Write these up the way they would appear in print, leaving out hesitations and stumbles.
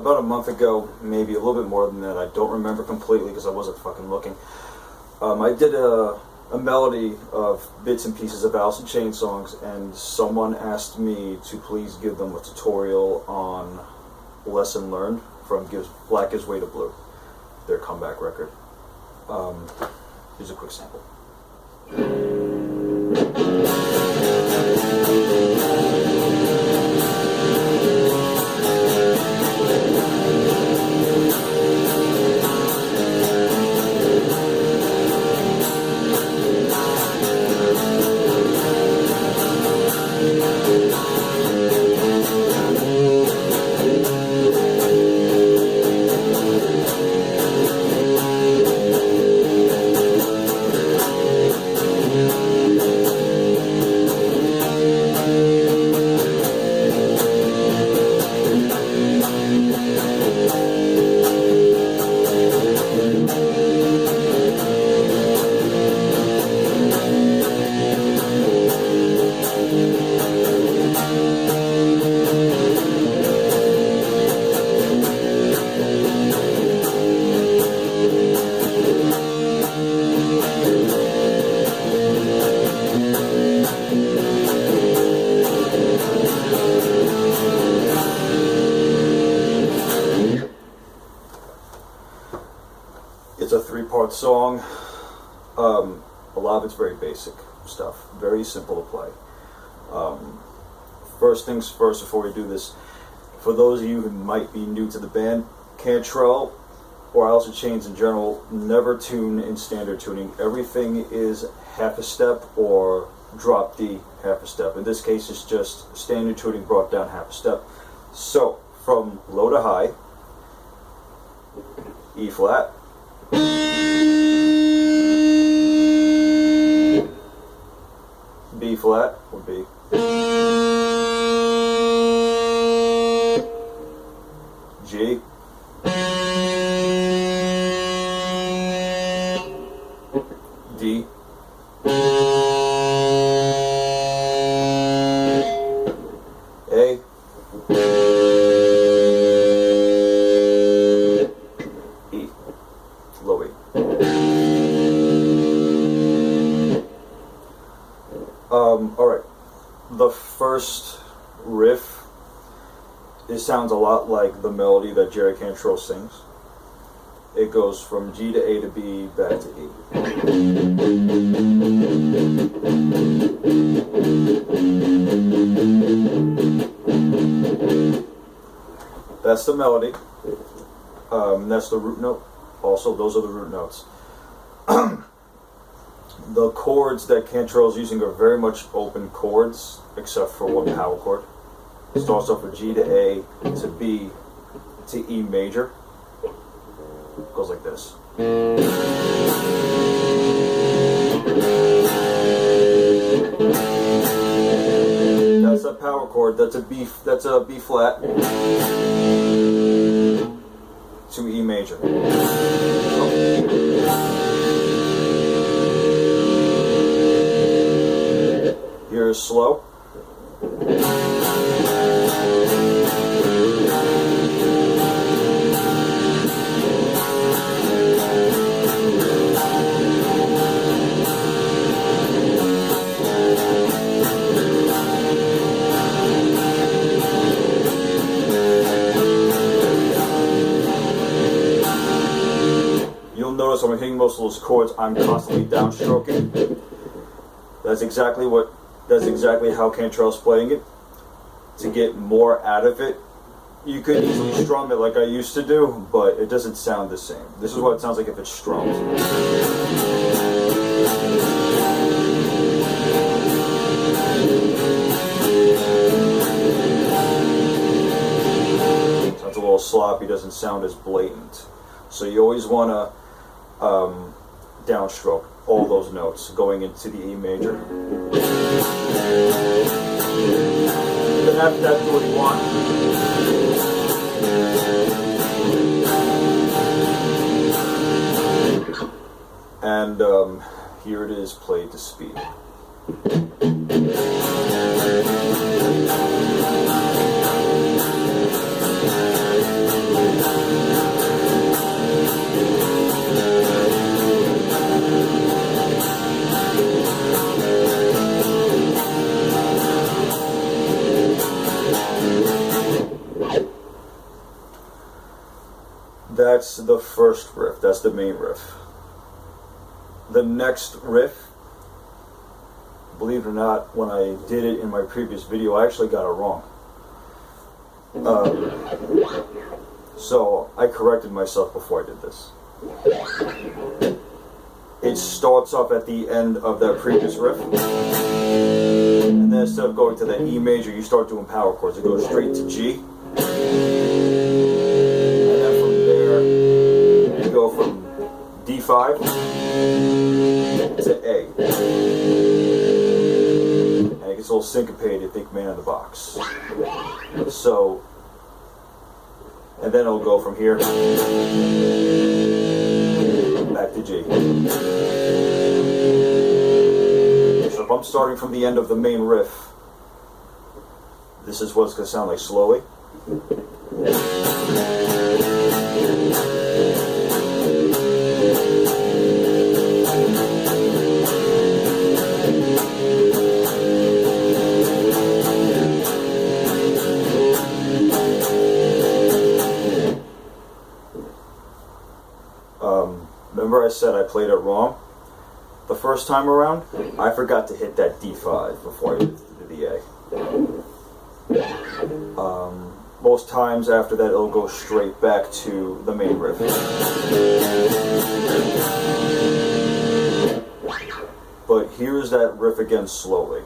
about a month ago, maybe a little bit more than that. I don't remember completely because I wasn't fucking looking. I did a melody of bits and pieces of Alice in Chains songs, and someone asked me to please give them a tutorial on Lesson Learned from Black Gives Way to Blue, their comeback record. Here's a quick sample. It's a 3-part song. A lot of it's very basic stuff, very simple to play. First things first, before we do this, for those of you who might be new to the band, Cantrell or Alice in Chains in general never tune in standard tuning. Everything is half a step or drop D half a step. In this case, it's just standard tuning brought down half a step. So, from low to high, E flat, B flat would be, G, D, A, E, low E. Alright, the first riff, it sounds a lot like the melody that Jerry Cantrell sings. It goes from G to A to B, back to E. That's the melody. That's the root note. Also, those are the root notes. The chords that Cantrell's using are very much open chords, except for one power chord. It starts off with G to A to B to E major. It goes like this. That's a power chord. That's a B flat to E major. Here is slow. You'll notice when I'm hitting most of those chords, I'm constantly downstroking. That's exactly how Cantrell's playing it. To get more out of it, you could easily strum it like I used to do, but it doesn't sound the same. This is what it sounds like if it's strummed. Sounds a little sloppy, doesn't sound as blatant. So you always want to downstroke all those notes going into the E major. Then after that, do what you want. And here it is played to speed. that's the first riff. That's the main riff. The next riff, believe it or not, when I did it in my previous video, I actually got it wrong. So I corrected myself before I did this. It starts off at the end of that previous riff, and then instead of going to that E major, you start doing power chords. It goes straight to G, and then from there, you go from D5 to A. And it gets a little syncopated, think Man in the Box. So, and then it'll go from here back to G. So if I'm starting from the end of the main riff, this is what it's going to sound like slowly. Remember I said I played it wrong? The first time around, I forgot to hit that D5 before I did the A. Most times after that, it'll go straight back to the main riff. But here's that riff again slowly.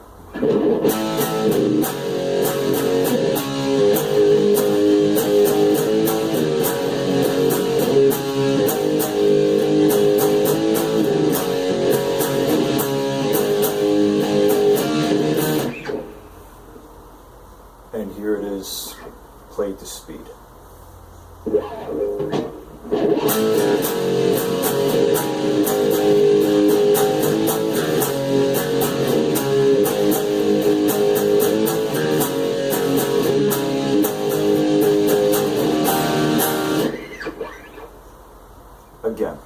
And here it is, played to speed. Again.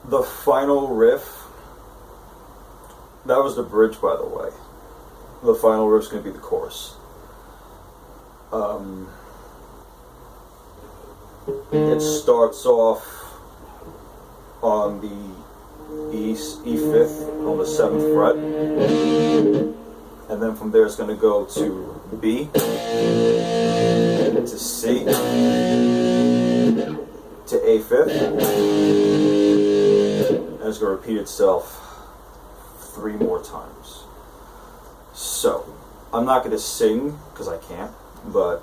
The final riff, that was the bridge, by the way. The final riff is going to be the chorus. It starts off on the E fifth on the 7th fret, and then from there it's going to go to B, to C, to A fifth, and it's going to repeat itself 3 more times. So, I'm not going to sing, because I can't, but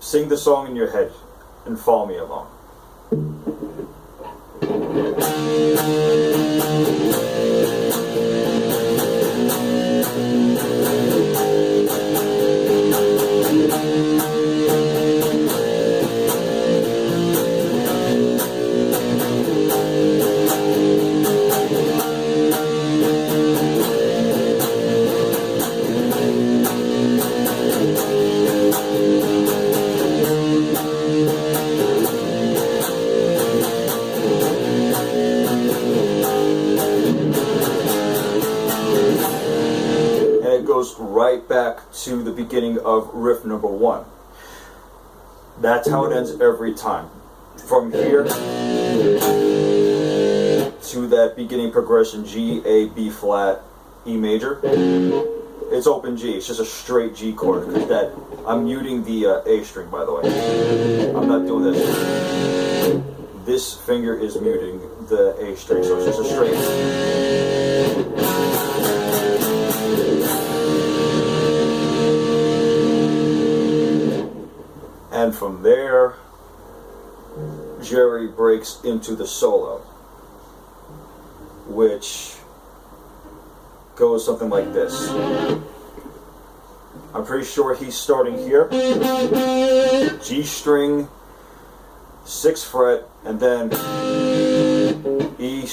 sing the song in your head and follow me along. Right back to the beginning of riff number 1. That's how it ends every time. From here to that beginning progression, G, A, B flat, E major. It's open G. It's just a straight G chord. Because that I'm muting the A string, by the way. I'm not doing this. This finger is muting the A string, so it's just a straight. And from there, Jerry breaks into the solo, which goes something like this. I'm pretty sure he's starting here. G string, 6th fret, and then B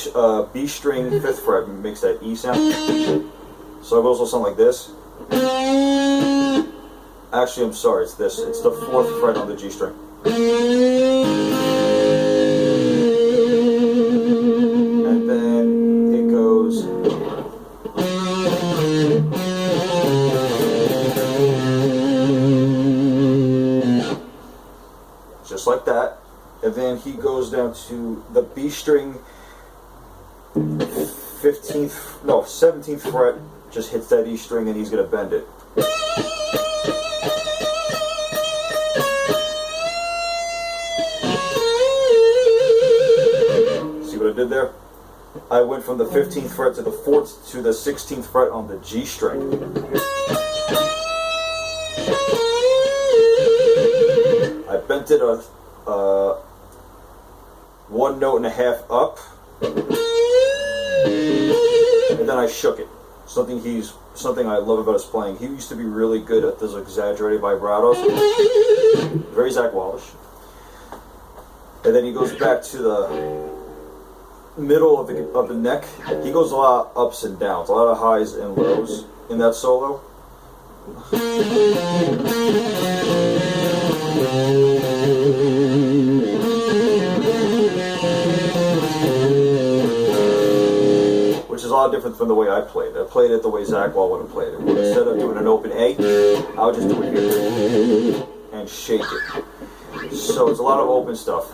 string, 5th fret makes that E sound. So it goes something like this. Actually, I'm sorry, it's this. It's the 4th fret on the G string. And then it goes. Just like that. And then he goes down to the B string, 17th fret, just hits that E string and he's going to bend it. See what I did there? I went from the 15th fret to the 4th to the 16th fret on the G string. I bent it a 1.5 notes up, and then I shook it. Something I love about his playing. He used to be really good at those exaggerated vibratos, very Zach Wallish. And then he goes back to the middle of the neck. He goes a lot of ups and downs, a lot of highs and lows in that solo. Which is a lot different from the way I played. I played it the way Zach Wall would have played it. Instead of doing an open A, I would just do it here and shake it. So it's a lot of open stuff.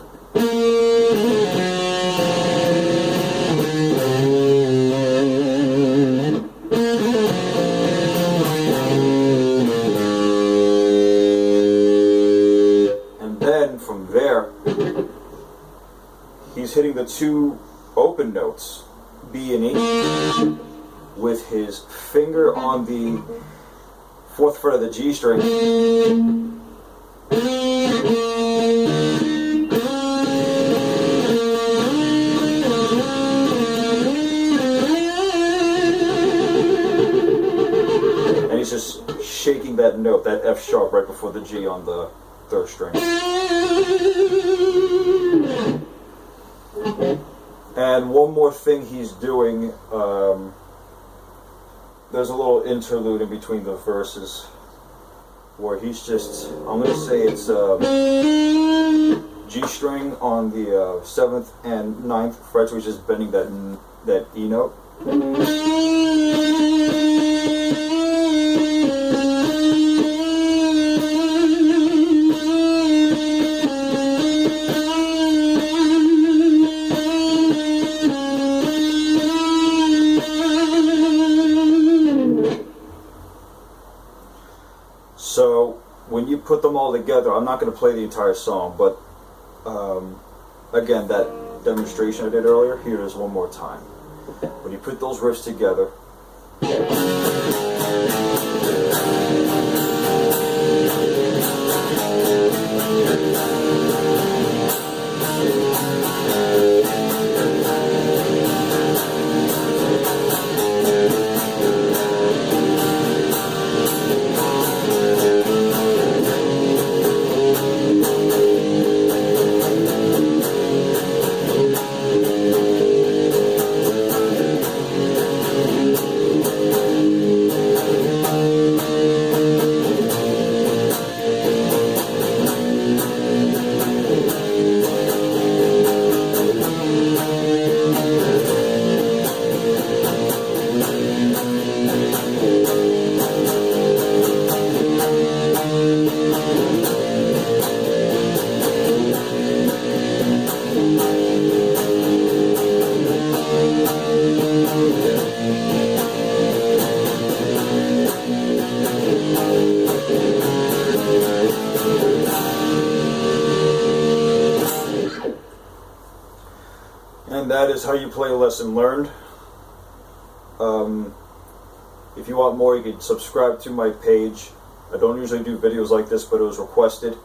And then from there, he's hitting the 2 open notes, B and E, with his finger on the 4th fret of the G string. And he's just shaking that note, that F sharp, right before the G on the 3rd string. And one more thing he's doing, there's a little interlude in between the verses where he's just, I'm going to say it's G string on the 7th and 9th frets, which is bending that E note. So when you put them all together, I'm not going to play the entire song, but again, that demonstration I did earlier, here it is one more time. When you put those riffs together, and that is how you play Lesson Learned. If you want more, you can subscribe to my page. I don't usually do videos like this, but it was requested.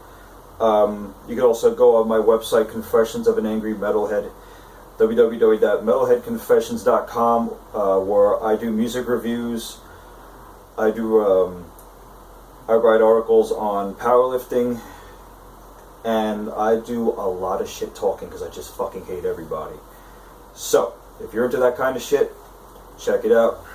You can also go on my website, Confessions of an Angry Metalhead, www.metalheadconfessions.com, where I do music reviews. I write articles on powerlifting, and I do a lot of shit talking because I just fucking hate everybody. So, if you're into that kind of shit, check it out.